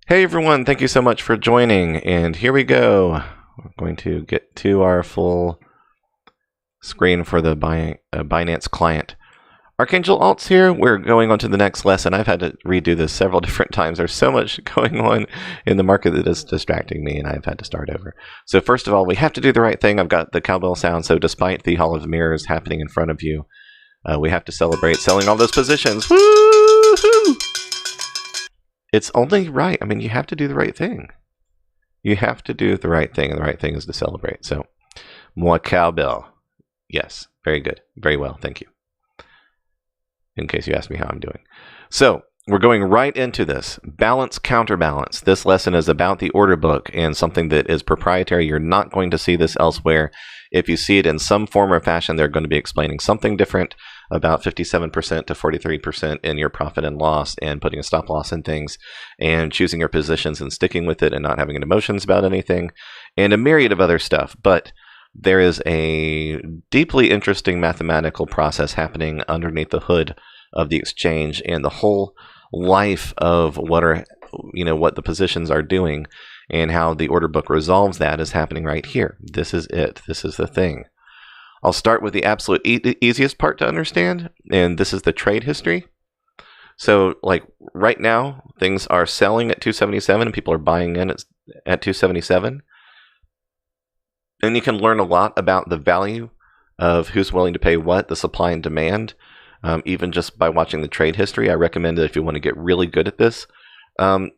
Hey everyone, thank you so much for joining, and here we go. We're going to get to our full screen for the Binance client. Archangel Alts here. We're going on to the next lesson. I've had to redo this several different times. There's so much going on in the market that is distracting me, and I've had to start over. So first of all, we have to do the right thing. I've got the cowbell sound, so despite the Hall of Mirrors happening in front of you, we have to celebrate selling all those positions. Woo-hoo! It's only right. I mean, you have to do the right thing. You have to do the right thing, and the right thing is to celebrate. So, more cowbell. Yes, very good. Very well, thank you. In case you ask me how I'm doing. So, we're going right into this. Balance, counterbalance. This lesson is about the order book and something that is proprietary. You're not going to see this elsewhere. If you see it in some form or fashion, they're going to be explaining something different about 57% to 43% in your profit and loss, and putting a stop loss in things, and choosing your positions and sticking with it and not having emotions about anything, and a myriad of other stuff. But there is a deeply interesting mathematical process happening underneath the hood of the exchange, and the whole life of what the positions are doing and how the order book resolves that is happening right here. This is it. This is the thing. I'll start with the absolute easiest part to understand, and this is the trade history. So, like right now, things are selling at 277 and people are buying in at 277. And you can learn a lot about the value of who's willing to pay what, the supply and demand, even just by watching the trade history. I recommend that if you want to get really good at this,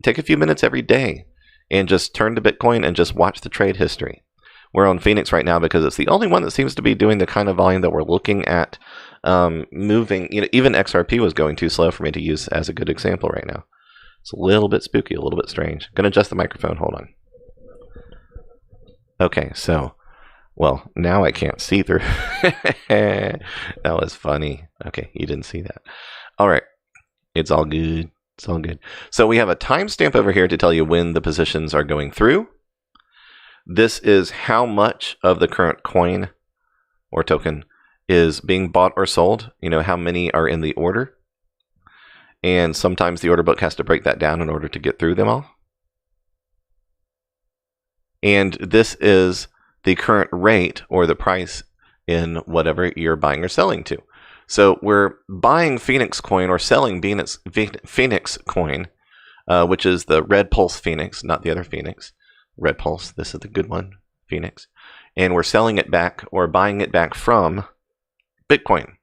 take a few minutes every day and just turn to Bitcoin and just watch the trade history. We're on Phoenix right now because it's the only one that seems to be doing the kind of volume that we're looking at moving. Even XRP was going too slow for me to use as a good example right now. It's a little bit spooky, a little bit strange. I'm going to adjust the microphone. Hold on. Okay, so, well, now I can't see through. That was funny. Okay, you didn't see that. All right. It's all good. It's all good. So we have a timestamp over here to tell you when the positions are going through. This is how much of the current coin or token is being bought or sold. How many are in the order. And sometimes the order book has to break that down in order to get through them all. And this is the current rate or the price in whatever you're buying or selling to. So we're buying Phoenix coin or selling Phoenix coin, which is the Red Pulse Phoenix, not the other Phoenix. Red Pulse, this is the good one, Phoenix. And we're selling it back or buying it back from Bitcoin.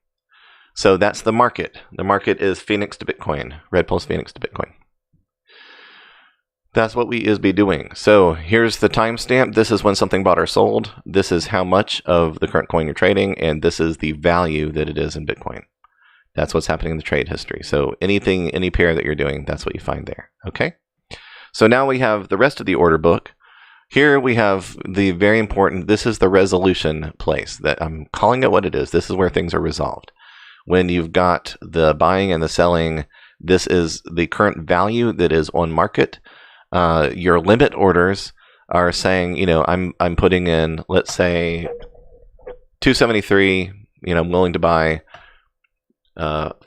So that's the market. The market is Phoenix to Bitcoin, Red Pulse Phoenix to Bitcoin. That's what we is be doing. So here's the timestamp. This is when something bought or sold. This is how much of the current coin you're trading, and this is the value that it is in Bitcoin. That's what's happening in the trade history. So any pair that you're doing, that's what you find there. Okay? So now we have the rest of the order book. Here we have the very important, this is the resolution place that I'm calling it what it is. This is where things are resolved. When you've got the buying and the selling, this is the current value that is on market. Your limit orders are saying, I'm putting in, let's say, 273, I'm willing to buy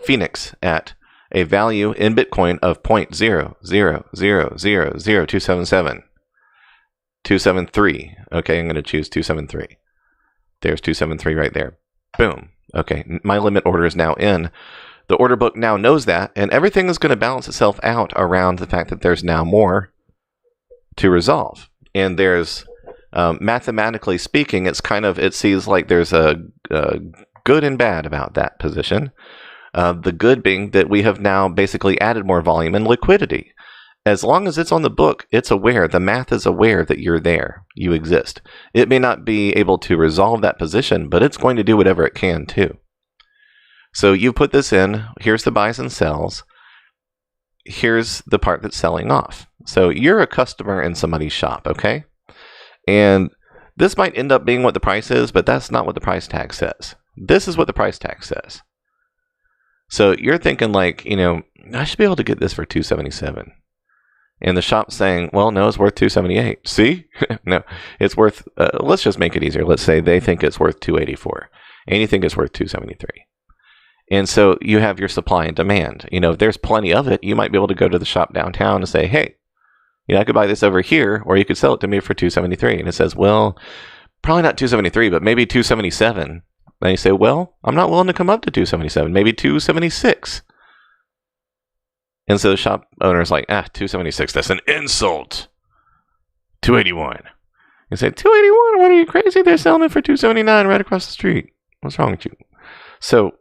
Phoenix at a value in Bitcoin of 0.0000277. 273. Okay, I'm going to choose 273. There's 273 right there. Boom. Okay, my limit order is now in. The order book now knows that, and everything is going to balance itself out around the fact that there's now more to resolve. And there's, mathematically speaking, it seems like there's a good and bad about that position. The good being that we have now basically added more volume and liquidity. As long as it's on the book, it's aware. The math is aware that you're there. You exist. It may not be able to resolve that position, but it's going to do whatever it can too. So you put this in. Here's the buys and sells. Here's the part that's selling off. So you're a customer in somebody's shop, okay? And this might end up being what the price is, but that's not what the price tag says. This is what the price tag says. So you're thinking like, I should be able to get this for $277. And the shop's saying, well, no, it's worth $278. See? No, it's worth, let's just make it easier. Let's say they think it's worth $284. And you think it's worth $273. And so you have your supply and demand. If there's plenty of it, you might be able to go to the shop downtown and say, hey, I could buy this over here, or you could sell it to me for 273. And it says, well, probably not 273, but maybe 277. And you say, well, I'm not willing to come up to 277, maybe 276. And so the shop owner's like, 276, that's an insult. 281. You say, 281, what are you, crazy? They're selling it for 279 right across the street. What's wrong with you? So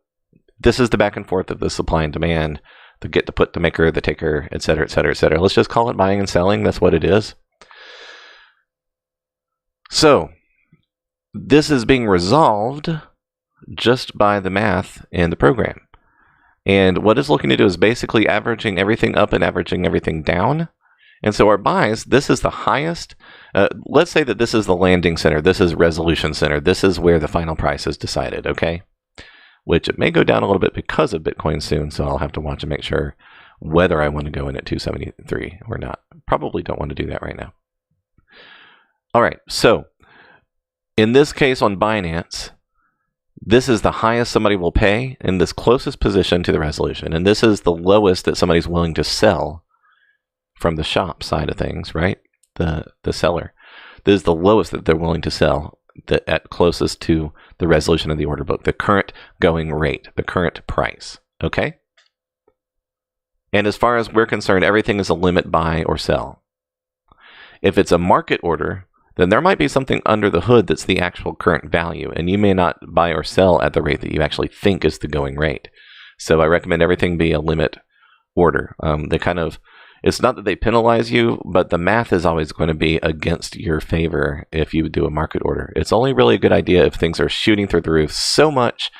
this is the back and forth of the supply and demand, the get, the put, the maker, the taker, et cetera, et cetera, et cetera. Let's just call it buying and selling. That's what it is. So this is being resolved just by the math in the program. And what it's looking to do is basically averaging everything up and averaging everything down. And so our buys, this is the highest. Let's say that this is the landing center. This is resolution center. This is where the final price is decided, okay? Which it may go down a little bit because of Bitcoin soon, so I'll have to watch and make sure whether I want to go in at 273 or not. Probably don't want to do that right now. All right, so in this case on Binance, this is the highest somebody will pay in this closest position to the resolution. And this is the lowest that somebody's willing to sell from the shop side of things, right? The seller. This is the lowest that they're willing to sell at closest to the resolution of the order book, the current going rate, the current price, okay? And as far as we're concerned, everything is a limit buy or sell. If it's a market order, then there might be something under the hood that's the actual current value, and you may not buy or sell at the rate that you actually think is the going rate. So I recommend everything be a limit order. It's not that they penalize you, but the math is always going to be against your favor if you do a market order. It's only really a good idea if things are shooting through the roof so much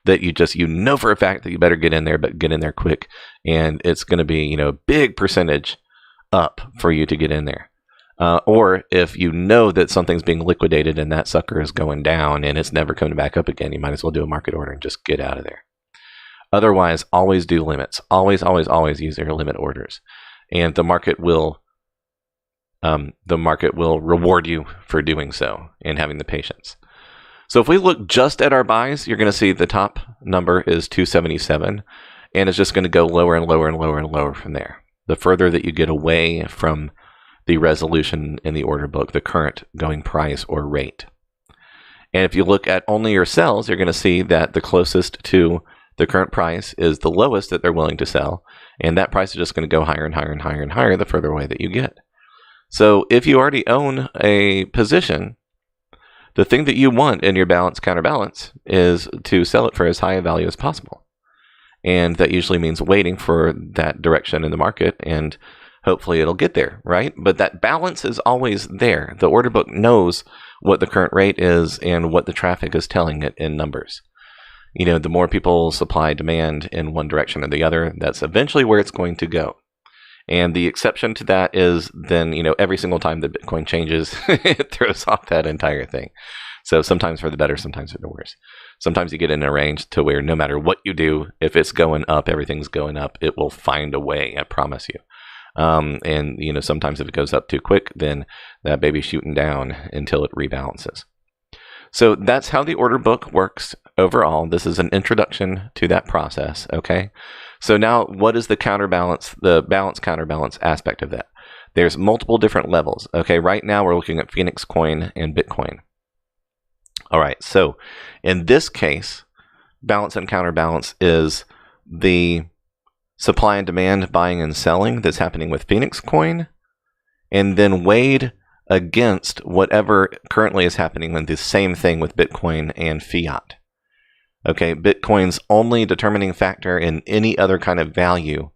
that you know for a fact that you better get in there, but get in there quick, and it's going to be a big percentage up for you to get in there. Or if you know that something's being liquidated and that sucker is going down and it's never coming back up again, you might as well do a market order and just get out of there. Otherwise, always do limits. Always, always, always use your limit orders. And the market will reward you for doing so and having the patience. So if we look just at our buys, you're going to see the top number is 277, and it's just going to go lower and lower and lower and lower from there. The further that you get away from the resolution in the order book, the current going price or rate. And if you look at only your sells, you're going to see that the closest to the current price is the lowest that they're willing to sell, and that price is just going to go higher and higher and higher and higher the further away that you get. So if you already own a position, the thing that you want in your balance counterbalance is to sell it for as high a value as possible. And that usually means waiting for that direction in the market, and hopefully it'll get there, right? But that balance is always there. The order book knows what the current rate is and what the traffic is telling it in numbers. The more people supply demand in one direction or the other, that's eventually where it's going to go. And the exception to that is then, every single time that Bitcoin changes, it throws off that entire thing. So sometimes for the better, sometimes for the worse. Sometimes you get in a range to where no matter what you do, if it's going up, everything's going up, it will find a way, I promise you. And sometimes if it goes up too quick, then that baby's shooting down until it rebalances. So that's how the order book works overall. This is an introduction to that process, okay? So now what is the counterbalance, the balance counterbalance aspect of that? There's multiple different levels, okay? Right now we're looking at Phoenix Coin and Bitcoin. All right, so in this case, balance and counterbalance is the supply and demand buying and selling that's happening with Phoenix Coin, and then weighed against whatever currently is happening with the same thing with Bitcoin and fiat. Okay, Bitcoin's only determining factor in any other kind of value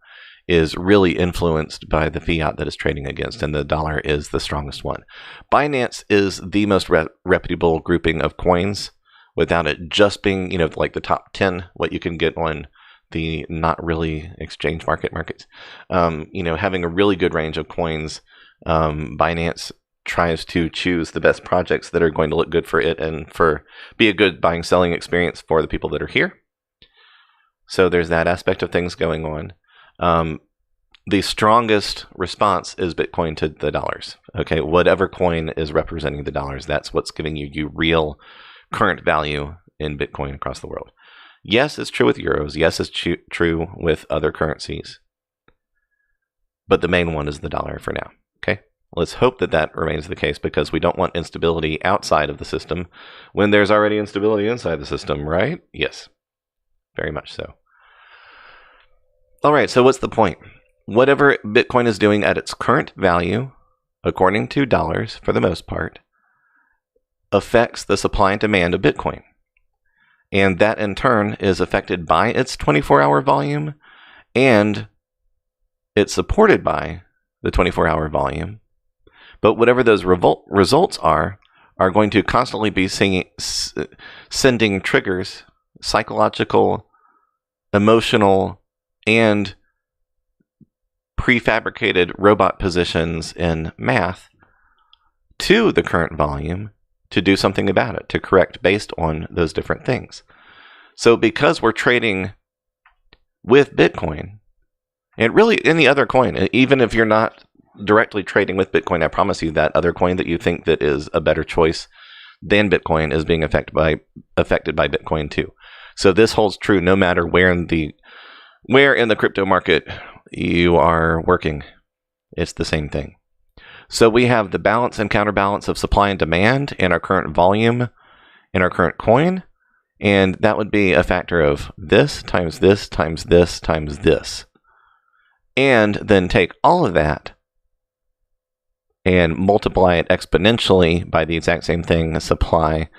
is really influenced by the fiat that is trading against, and the dollar is the strongest one. Binance is the most reputable grouping of coins, without it just being, like the top 10, what you can get on the not really exchange markets. Having a really good range of coins, Binance tries to choose the best projects that are going to look good for it and be a good buying selling experience for the people that are here. So there's that aspect of things going on. The strongest response is Bitcoin to the dollars. Okay, whatever coin is representing the dollars, that's what's giving you real current value in Bitcoin across the world. Yes, it's true with euros. Yes, it's true with other currencies. But the main one is the dollar for now. Okay, let's hope that that remains the case, because we don't want instability outside of the system when there's already instability inside the system, right? Yes, very much so. All right, so what's the point? Whatever Bitcoin is doing at its current value, according to dollars for the most part, affects the supply and demand of Bitcoin. And that in turn is affected by its 24-hour volume, and it's supported by the 24-hour volume. But whatever those results are going to constantly be sending triggers, psychological, emotional, and prefabricated robot positions in math to the current volume to do something about it, to correct based on those different things. So because we're trading with Bitcoin, and really any other coin, even if you're not directly trading with Bitcoin, I promise you that other coin that you think that is a better choice than Bitcoin is being affected by Bitcoin too. So this holds true no matter where in the crypto market you are working. It's the same thing. So we have the balance and counterbalance of supply and demand in our current volume in our current coin, and that would be a factor of this times this times this times this. And then take all of that and multiply it exponentially by the exact same thing, supply,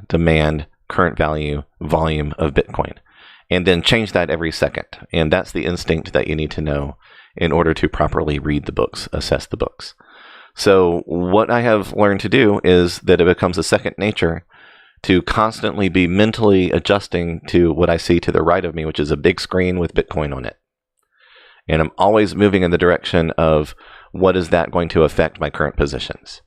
demand, current value, volume of Bitcoin. And then change that every second. And that's the instinct that you need to know in order to properly read the books, assess the books. So what I have learned to do is that it becomes a second nature to constantly be mentally adjusting to what I see to the right of me, which is a big screen with Bitcoin on it. And I'm always moving in the direction of what is that going to affect my current positions.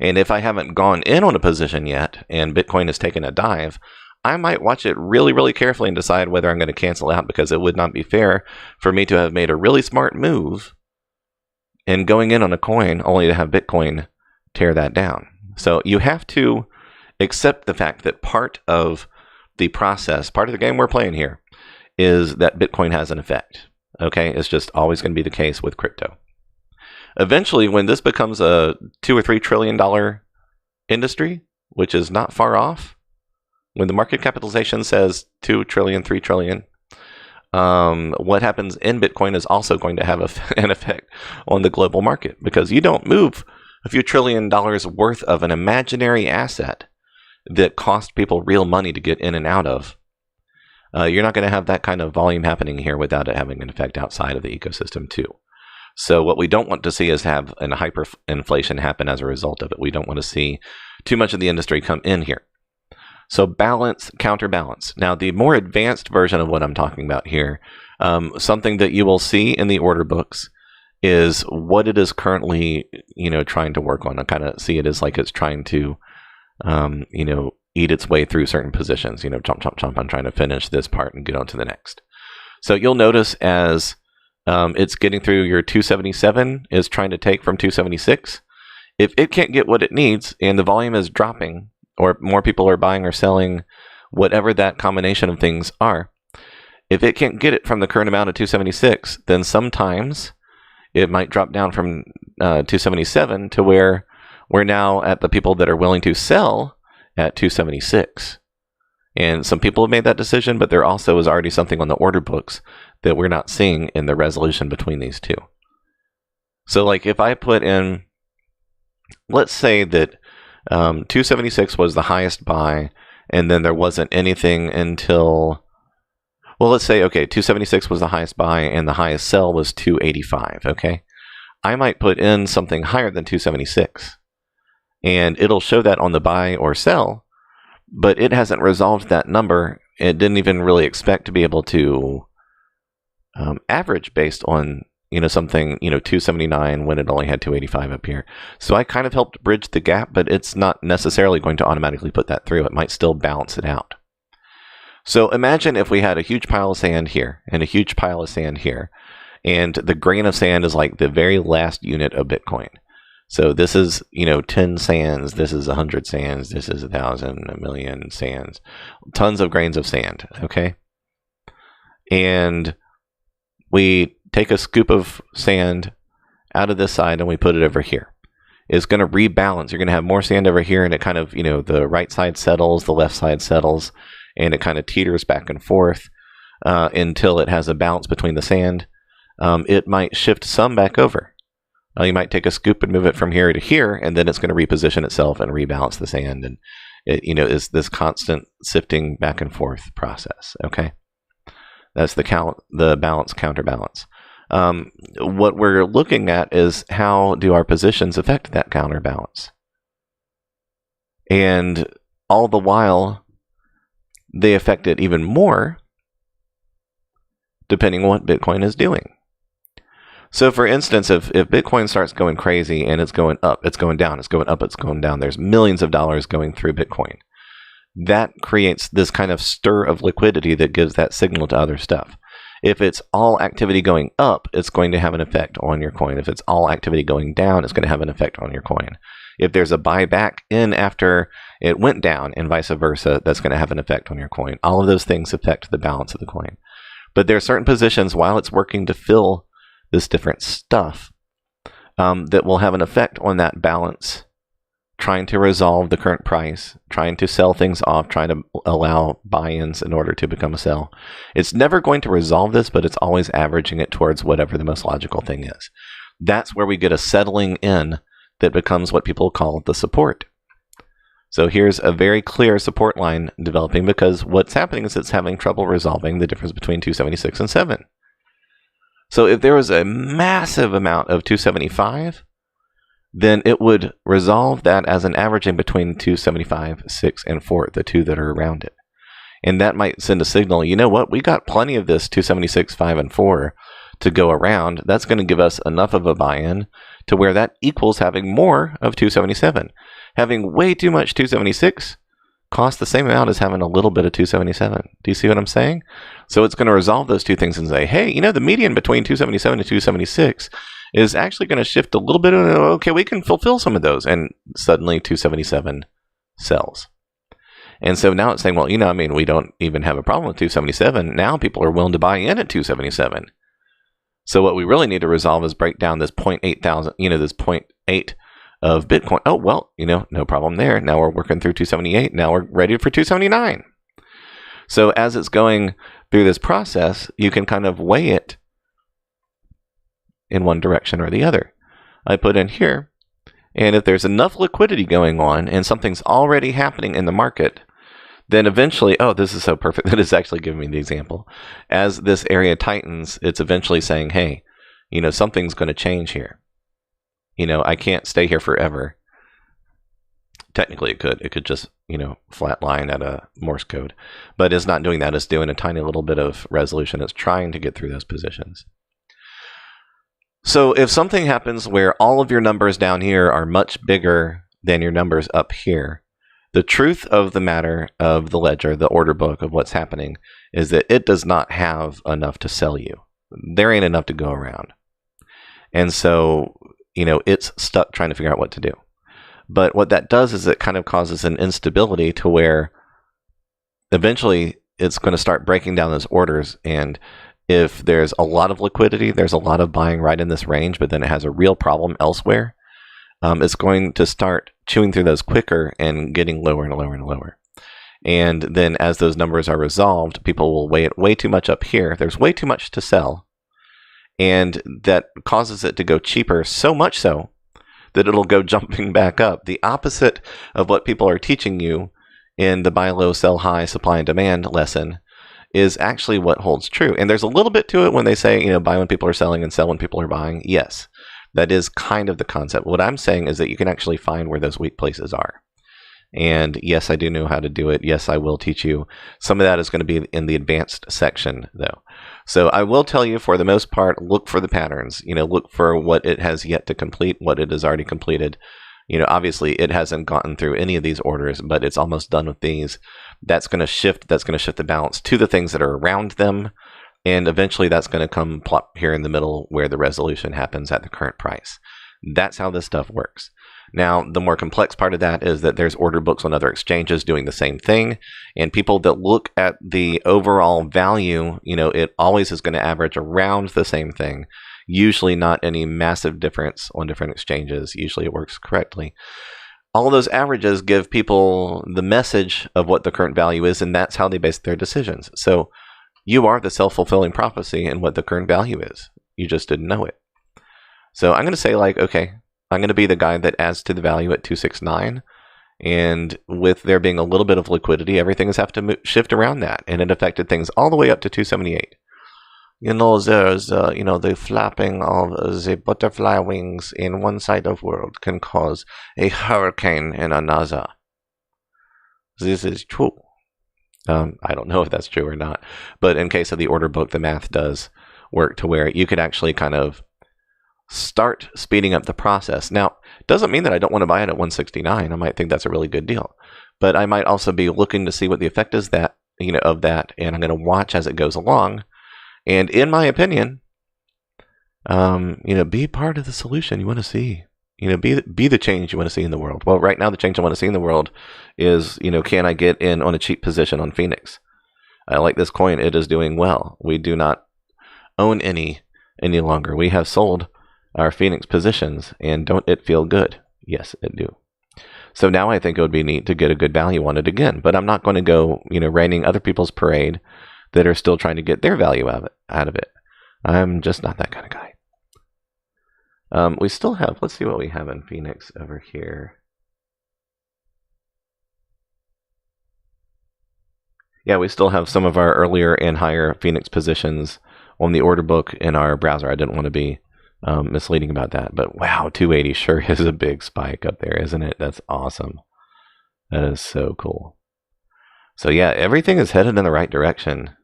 And if I haven't gone in on a position yet and Bitcoin has taken a dive, I might watch it really, really carefully and decide whether I'm going to cancel out, because it would not be fair for me to have made a really smart move and going in on a coin only to have Bitcoin tear that down. So you have to accept the fact that part of the process, part of the game we're playing here, is that Bitcoin has an effect. Okay, it's just always going to be the case with crypto. Eventually, when this becomes a $2 or $3 trillion industry, which is not far off, when the market capitalization says 2 trillion, 3 trillion, what happens in Bitcoin is also going to have an effect on the global market, because you don't move a few $1 trillion worth of an imaginary asset that cost people real money to get in and out of. You're not going to have that kind of volume happening here without it having an effect outside of the ecosystem too. So what we don't want to see is have an hyperinflation happen as a result of it. We don't want to see too much of the industry come in here. So balance, counterbalance. Now, the more advanced version of what I'm talking about here, something that you will see in the order books is what it is currently, trying to work on. I kind of see it as like it's trying to, eat its way through certain positions. Chomp, chomp, chomp. I'm trying to finish this part and get on to the next. So you'll notice as it's getting through your 277 is trying to take from 276. If it can't get what it needs and the volume is dropping, or more people are buying or selling, whatever that combination of things are, if it can't get it from the current amount of 276, then sometimes it might drop down from 277 to where we're now at the people that are willing to sell at 276. And some people have made that decision, but there also is already something on the order books that we're not seeing in the resolution between these two. So like if I put in, let's say that 276 was the highest buy, and then there wasn't anything until, well, let's say, okay, 276 was the highest buy and the highest sell was 285, okay? I might put in something higher than 276, and it'll show that on the buy or sell, but it hasn't resolved that number. It didn't even really expect to be able to average based on something, 279 when it only had 285 up here. So I kind of helped bridge the gap, but it's not necessarily going to automatically put that through. It might still balance it out. So imagine if we had a huge pile of sand here and a huge pile of sand here, and the grain of sand is like the very last unit of Bitcoin. So this is, 10 sands, this is 100 sands, this is 1,000, 1,000,000 sands, tons of grains of sand, okay? And we take a scoop of sand out of this side and we put it over here. It's going to rebalance. You're going to have more sand over here, and it kind of, the right side settles, the left side settles, and it kind of teeters back and forth until it has a balance between the sand. It might shift some back over. You might take a scoop and move it from here to here, and then it's going to reposition itself and rebalance the sand. And it, is this constant sifting back and forth process. Okay, that's the balance counterbalance. What we're looking at is how do our positions affect that counterbalance, and all the while they affect it even more depending on what Bitcoin is doing. So for instance, if Bitcoin starts going crazy and it's going up, it's going down, it's going up, it's going down, there's millions of dollars going through Bitcoin. That creates this kind of stir of liquidity that gives that signal to other stuff. If it's all activity going up, it's going to have an effect on your coin. If it's all activity going down, it's going to have an effect on your coin. If there's a buyback in after it went down and vice versa, that's going to have an effect on your coin. All of those things affect the balance of the coin. But there are certain positions while it's working to fill this different stuff that will have an effect on that balance, trying to resolve the current price, trying to sell things off, trying to allow buy-ins in order to become a sell. It's never going to resolve this, but it's always averaging it towards whatever the most logical thing is. That's where we get a settling in that becomes what people call the support. So here's a very clear support line developing, because what's happening is it's having trouble resolving the difference between 276 and 7. So if there was a massive amount of 275, then it would resolve that as an averaging between 275, 6, and 4, the two that are around it. And that might send a signal, you know what, we got plenty of this 276, 5, and 4 to go around. That's going to give us enough of a buy-in to where that equals having more of 277. Having way too much 276 costs the same amount as having a little bit of 277. Do you see what I'm saying? So it's going to resolve those two things and say, hey, the median between 277 and 276 is actually going to shift a little bit. Okay, we can fulfill some of those. And suddenly 277 sells. And so now it's saying, well, we don't even have a problem with 277. Now people are willing to buy in at 277. So what we really need to resolve is break down this 0.8 thousand, this 0.8 of Bitcoin. Oh, well, no problem there. Now we're working through 278. Now we're ready for 279. So as it's going through this process, you can kind of weigh it in one direction or the other. I put in here, and if there's enough liquidity going on and something's already happening in the market, then eventually, oh, this is so perfect that it's actually giving me the example. As this area tightens, it's eventually saying, hey, something's going to change here. I can't stay here forever. Technically, it could. It could just, flat line at a Morse code. But it's not doing that. It's doing a tiny little bit of resolution. It's trying to get through those positions. So if something happens where all of your numbers down here are much bigger than your numbers up here, the truth of the matter of the ledger, the order book of what's happening, is that it does not have enough to sell you. There ain't enough to go around. And so, it's stuck trying to figure out what to do. But what that does is it kind of causes an instability to where eventually it's going to start breaking down those orders. And if there's a lot of liquidity, there's a lot of buying right in this range, but then it has a real problem elsewhere, it's going to start chewing through those quicker and getting lower and lower and lower. And then as those numbers are resolved, people will weigh it way too much up here. There's way too much to sell. And that causes it to go cheaper, so much so that it'll go jumping back up. The opposite of what people are teaching you in the buy low, sell high, supply and demand lesson is actually what holds true. And there's a little bit to it when they say, buy when people are selling and sell when people are buying. Yes, that is kind of the concept. What I'm saying is that you can actually find where those weak places are. And yes, I do know how to do it. Yes, I will teach you. Some of that is going to be in the advanced section, though. So I will tell you, for the most part, look for the patterns. Look for what it has yet to complete, what it has already completed. Obviously, it hasn't gotten through any of these orders, but it's almost done with these. That's going to shift. That's going to shift the balance to the things that are around them. And eventually, that's going to come plop here in the middle where the resolution happens at the current price. That's how this stuff works. Now, the more complex part of that is that there's order books on other exchanges doing the same thing. And people that look at the overall value, it always is going to average around the same thing. Usually not any massive difference on different exchanges. Usually it works correctly. All of those averages give people the message of what the current value is, and that's how they base their decisions. So you are the self-fulfilling prophecy in what the current value is. You just didn't know it. So I'm going to say, like, okay, I'm going to be the guy that adds to the value at 269. And with there being a little bit of liquidity, everything has have to shift around that. And it affected things all the way up to 278. There's, the flapping of the butterfly wings in one side of the world can cause a hurricane in another. This is true. I don't know if that's true or not. But in case of the order book, the math does work to where you could actually kind of start speeding up the process. Now, doesn't mean that I don't want to buy it at 169. I might think that's a really good deal. But I might also be looking to see what the effect is of that, and I'm going to watch as it goes along. And in my opinion, be part of the solution you want to see. Be the change you want to see in the world. Well, right now the change I want to see in the world is, can I get in on a cheap position on Phoenix? I like this coin. It is doing well. We do not own any longer. We have sold our Phoenix positions, and don't it feel good? Yes, it do. So now I think it would be neat to get a good value on it again. But I'm not going to go, raining other people's parade that are still trying to get their value out of it. I'm just not that kind of guy. We still have, let's see what we have in Phoenix over here. Yeah, we still have some of our earlier and higher Phoenix positions on the order book in our browser. I didn't want to be misleading about that. But wow, 280 sure is a big spike up there, isn't it? That's awesome. That is so cool. So yeah, everything is headed in the right direction.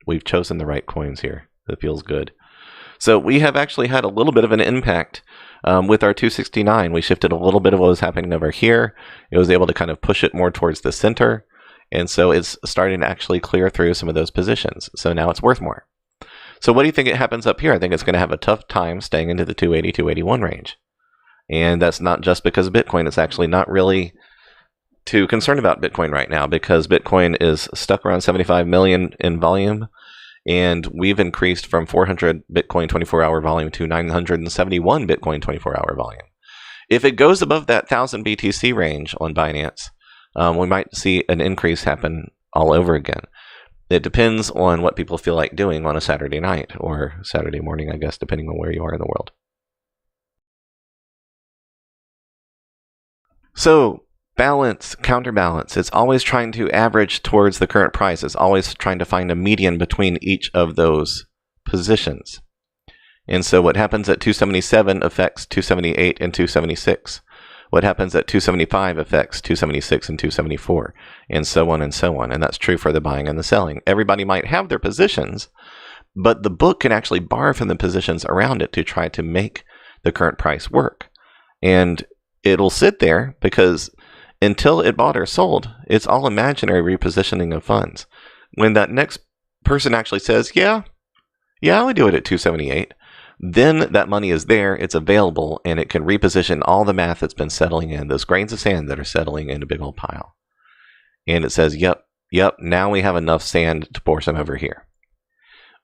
We've chosen the right coins here. It feels good. So we have actually had a little bit of an impact with our 269. We shifted a little bit of what was happening over here. It was able to kind of push it more towards the center. And so it's starting to actually clear through some of those positions. So now it's worth more. So what do you think it happens up here? I think it's going to have a tough time staying into the 280, 281 range. And that's not just because of Bitcoin. It's actually not really too concerned about Bitcoin right now because Bitcoin is stuck around 75 million in volume, and we've increased from 400 Bitcoin 24-hour volume to 971 Bitcoin 24-hour volume. If it goes above that 1,000 BTC range on Binance, we might see an increase happen all over again. It depends on what people feel like doing on a Saturday night or Saturday morning, I guess, depending on where you are in the world. So, balance, counterbalance. It's always trying to average towards the current price. It's always trying to find a median between each of those positions. And so what happens at 277 affects 278 and 276. What happens at 275 affects 276 and 274, and so on and so on. And that's true for the buying and the selling. Everybody might have their positions, but the book can actually borrow from the positions around it to try to make the current price work. And it'll sit there because until it bought or sold, it's all imaginary repositioning of funds. When that next person actually says, yeah, we do it at 278, then that money is there, it's available, and it can reposition all the math that's been settling in, those grains of sand that are settling in a big old pile. And it says, yep, now we have enough sand to pour some over here.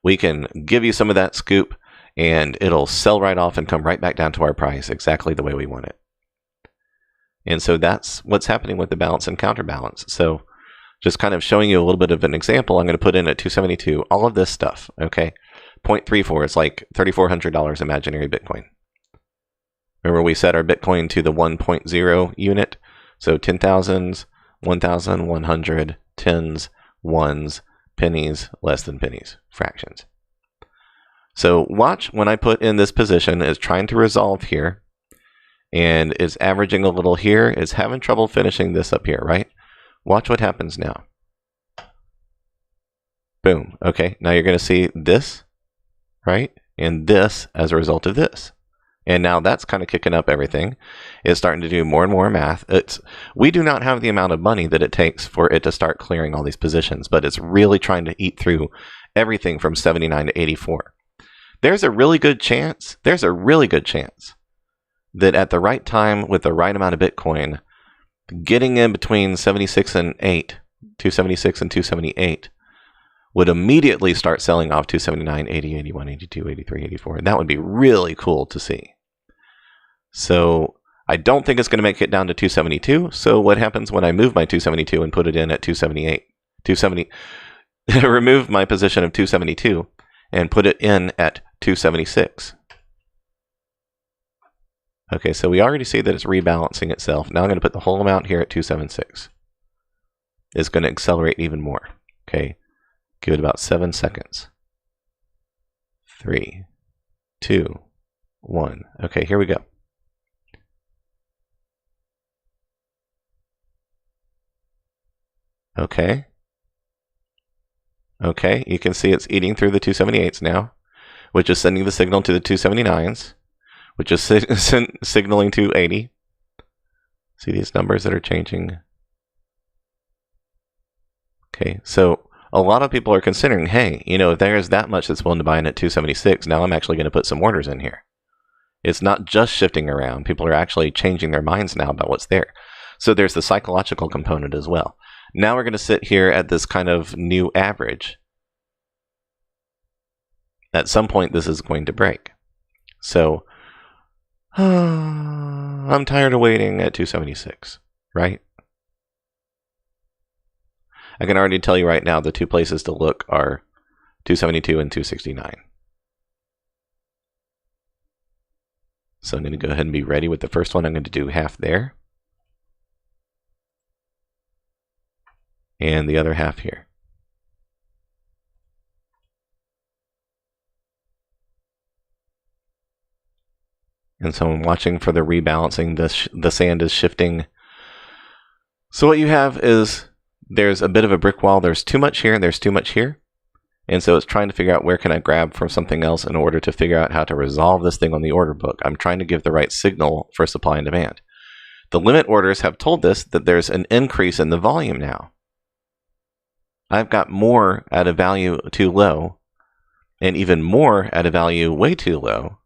We can give you some of that scoop, and it'll sell right off and come right back down to our price exactly the way we want it. And so that's what's happening with the balance and counterbalance. So just kind of showing you a little bit of an example, I'm going to put in at 272, all of this stuff, okay? 0.34 is like $3,400 imaginary Bitcoin. Remember we set our Bitcoin to the 1.0 unit? So 10,000s, 1,100, tens, ones, pennies, less than pennies, fractions. So watch when I put in this position is trying to resolve here. And it's averaging a little here. It's having trouble finishing this up here, right? Watch what happens now. Boom. Okay, now you're going to see this, right? And this as a result of this. And now that's kind of kicking up everything. It's starting to do more and more math. We do not have the amount of money that it takes for it to start clearing all these positions, but it's really trying to eat through everything from 79 to 84. There's a really good chance that at the right time with the right amount of Bitcoin, getting in between 76 and 8, 276 and 278, would immediately start selling off 279, 80, 81, 82, 83, 84. And that would be really cool to see. So I don't think it's going to make it down to 272. So what happens when I move my 272 and put it in at 278? 270. Remove my position of 272 and put it in at 276. Okay, so we already see that it's rebalancing itself. Now I'm going to put the whole amount here at 276. It's going to accelerate even more. Okay, give it about 7 seconds. 3, 2, 1. Okay, here we go. Okay. Okay, you can see it's eating through the 278s now, which is sending the signal to the 279s, which is signaling to 80. See these numbers that are changing? Okay, so a lot of people are considering, hey, you know, if there's that much that's willing to buy in at 276, now I'm actually going to put some orders in here. It's not just shifting around. People are actually changing their minds now about what's there. So there's the psychological component as well. Now we're going to sit here at this kind of new average. At some point, this is going to break. So, I'm tired of waiting at 276, right? I can already tell you right now the two places to look are 272 and 269. So I'm going to go ahead and be ready with the first one. I'm going to do half there. And the other half here. And so I'm watching for the rebalancing. The sand is shifting. So what you have is there's a bit of a brick wall. There's too much here and there's too much here. And so it's trying to figure out where can I grab from something else in order to figure out how to resolve this thing on the order book. I'm trying to give the right signal for supply and demand. The limit orders have told this that there's an increase in the volume now. I've got more at a value too low and even more at a value way too low,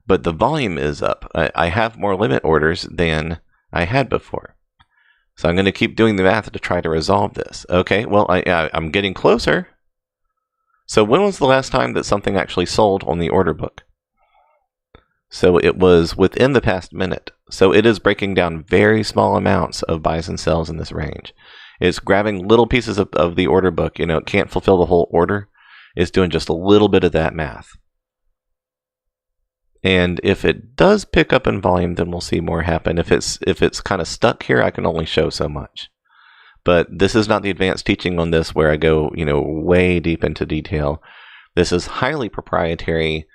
but the volume is up. I have more limit orders than I had before. So I'm going to keep doing the math to try to resolve this. Okay, well, I'm getting closer. So when was the last time that something actually sold on the order book? So it was within the past minute. So it is breaking down very small amounts of buys and sells in this range. It's grabbing little pieces of the order book. You know, it can't fulfill the whole order. It's doing just a little bit of that math. And if it does pick up in volume, then we'll see more happen. If it's kind of stuck here, I can only show so much. But this is not the advanced teaching on this where I go, you know, way deep into detail. This is highly proprietary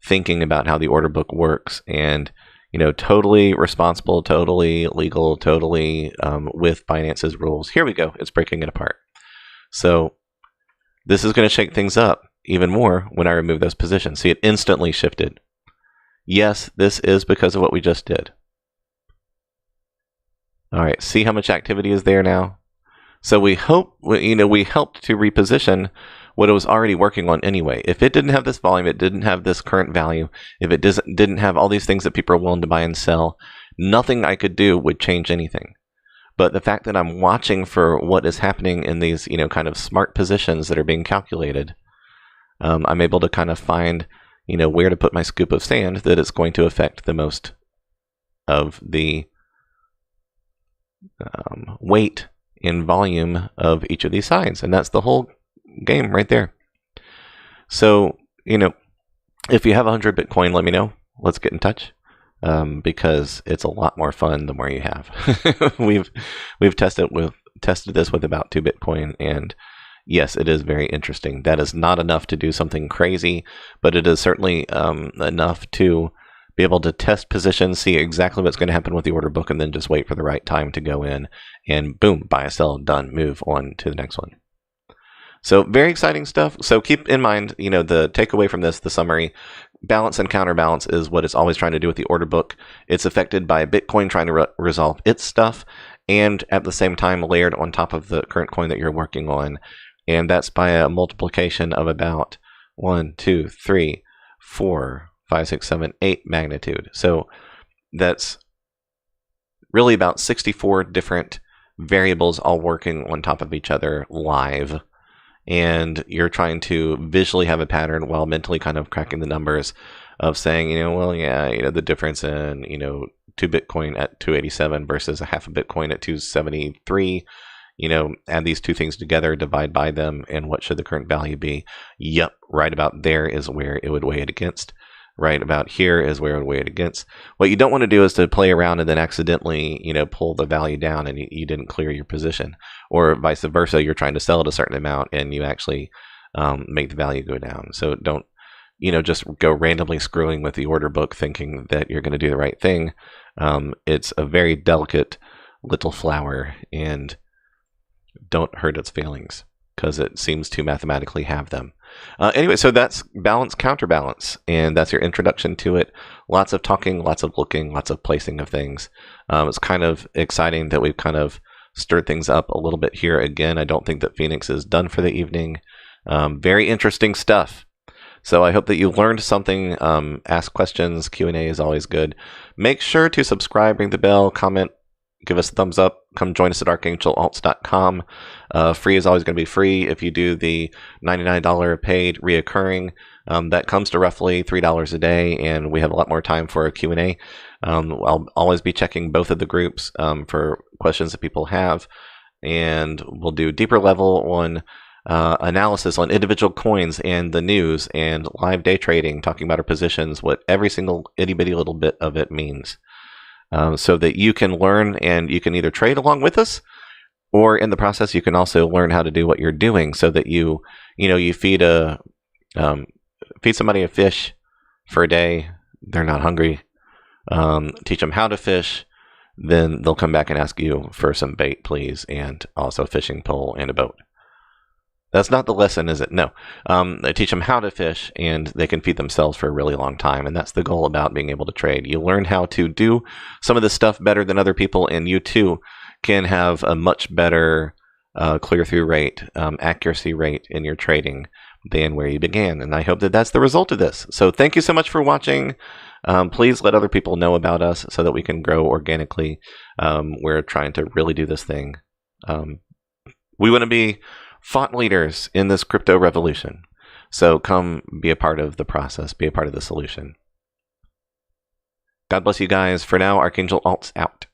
thinking about how the order book works, and you know, totally responsible, totally legal, totally with Binance's rules. Here we go. It's breaking it apart. So this is going to shake things up even more when I remove those positions. See, it instantly shifted. Yes, this is because of what we just did. All right, see how much activity is there now? So we helped to reposition what it was already working on anyway. If it didn't have this volume, it didn't have this current value, if it didn't have all these things that people are willing to buy and sell, nothing I could do would change anything. But the fact that I'm watching for what is happening in these, you know, kind of smart positions that are being calculated, I'm able to kind of find, you know, where to put my scoop of sand that it's going to affect the most of the weight in volume of each of these sides. And that's the whole game right there. So, you know, if you have 100 Bitcoin, let me know. Let's get in touch, because it's a lot more fun the more you have. We've tested this with about 2 Bitcoin, and yes, it is very interesting. That is not enough to do something crazy, but it is certainly enough to be able to test positions, see exactly what's going to happen with the order book, and then just wait for the right time to go in and boom, buy a sell, done, move on to the next one. So very exciting stuff. So keep in mind, you know, the takeaway from this, the summary, balance and counterbalance is what it's always trying to do with the order book. It's affected by Bitcoin trying to resolve its stuff, and at the same time layered on top of the current coin that you're working on. And that's by a multiplication of about 1, 2, 3, 4, 5, 6, 7, 8 magnitude. So that's really about 64 different variables all working on top of each other live. and you're trying to visually have a pattern while mentally kind of cracking the numbers of saying, well, yeah, the difference in, 2 Bitcoin at 287 versus a half a Bitcoin at 273, add these two things together, divide by them, and what should the current value be? Yep, right about there is where it would weigh it against. Right about here is where it would weigh it against. What you don't want to do is to play around and then accidentally, pull the value down and you didn't clear your position. Or vice versa, you're trying to sell at a certain amount and you actually make the value go down. So don't, just go randomly screwing with the order book thinking that you're going to do the right thing. It's a very delicate little flower, and don't hurt its feelings because it seems to mathematically have them. Anyway, so that's balance, counterbalance, and that's your introduction to it. Lots of talking, lots of looking, lots of placing of things. It's kind of exciting that we've kind of stirred things up a little bit here again. I don't think that Phoenix is done for the evening. Very interesting stuff. So I hope that you learned something. Ask questions. Q&A is always good. Make sure to subscribe, ring the bell, comment, give us a thumbs up. Come join us at archangelalts.com. Free is always going to be free. If you do the $99 paid reoccurring, that comes to roughly $3 a day, and we have a lot more time for a Q&A. I'll always be checking both of the groups for questions that people have, and we'll do deeper level on analysis on individual coins and the news and live day trading, talking about our positions, what every single itty-bitty little bit of it means. So that you can learn and you can either trade along with us, or in the process you can also learn how to do what you're doing, so that you feed somebody a fish for a day, they're not hungry. Teach them how to fish, then they'll come back and ask you for some bait, please, and also a fishing pole and a boat. That's not the lesson, is it? No. They teach them how to fish, and they can feed themselves for a really long time, and that's the goal about being able to trade. You learn how to do some of this stuff better than other people, and you too can have a much better clear-through rate, accuracy rate in your trading than where you began, and I hope that that's the result of this. So thank you so much for watching. Please let other people know about us so that we can grow organically. We're trying to really do this thing. We want to be thought leaders in this crypto revolution. So come be a part of the process, be a part of the solution. God bless you guys. For now, Archangel Alts out.